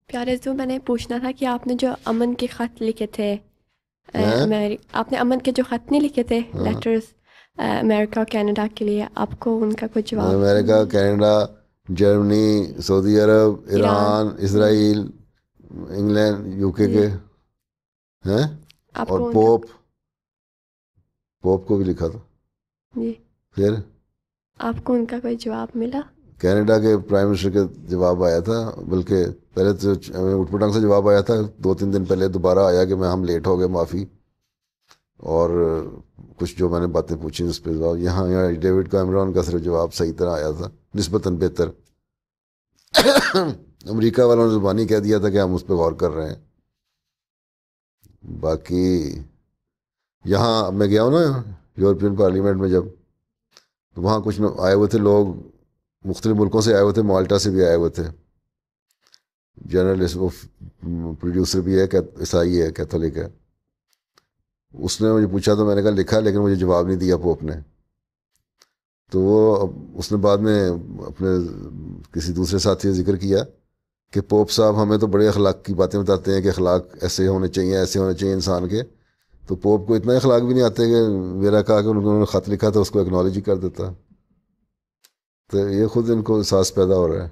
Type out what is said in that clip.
پیارے عزیزو، میں نے پوچھنا تھا کہ آپ نے جو امن کے خط لکھے تھے، ہیں؟ آپ نے امن کے جو خط نہیں لکھے تھے، ہاں، لیٹرز امریکہ اور کینیڈا کے لیے، آپ کو ان کا کوئی جواب امریکہ، ملا؟ Canada, Germany, Saudi Arab, Iran? Iran, Israel, England, you کے جی، کے ہیں، آپ اور کو ان کا پوپ کو بھی لکھا تھا. جی، پھر آپ کو ان کا کوئی جواب ملا؟ کینیڈا کے پرائم منسٹر کے جواب آیا تھا، بلکہ پہلے تو اٹھ پٹانگ سے جواب آیا تھا 2-3 دن پہلے، دوبارہ آیا کہ ہم لیٹ ہو گئے، معافی. اور کچھ جو میں نے باتیں پوچھی اس پہ جواب، یہاں ڈیوڈ کیمرون کا صرف جواب صحیح طرح آیا تھا، نسبتاً بہتر. امریکہ والوں نے زبانی کہہ دیا تھا کہ ہم اس پہ غور کر رہے ہیں. باقی یہاں میں گیا ہوں نا یورپین پارلیمنٹ میں، جب تو وہاں کچھ آئے ہوئے تھے لوگ، مختلف ملکوں سے آئے ہوئے تھے، مالٹا سے بھی آئے ہوئے تھے. جرنلسٹ وہ پروڈیوسر بھی ہے، عیسائی ہے، کیتھولک ہے. اس نے مجھے پوچھا تو میں نے کہا لکھا، لیکن مجھے جواب نہیں دیا پوپ نے. تو اس نے بعد میں اپنے کسی دوسرے ساتھی سے ذکر کیا کہ پوپ صاحب ہمیں تو بڑے اخلاق کی باتیں بتاتے ہیں کہ اخلاق ایسے ہونے چاہیے، ایسے ہونے چاہیے انسان کے. تو پوپ کو اتنا اخلاق بھی نہیں آتے کہ میرا کہا کہ انہوں نے خط لکھا تھا اس کو ایکنالوجی کر دیتا. تو یہ خود ان کو احساس پیدا ہو رہا ہے.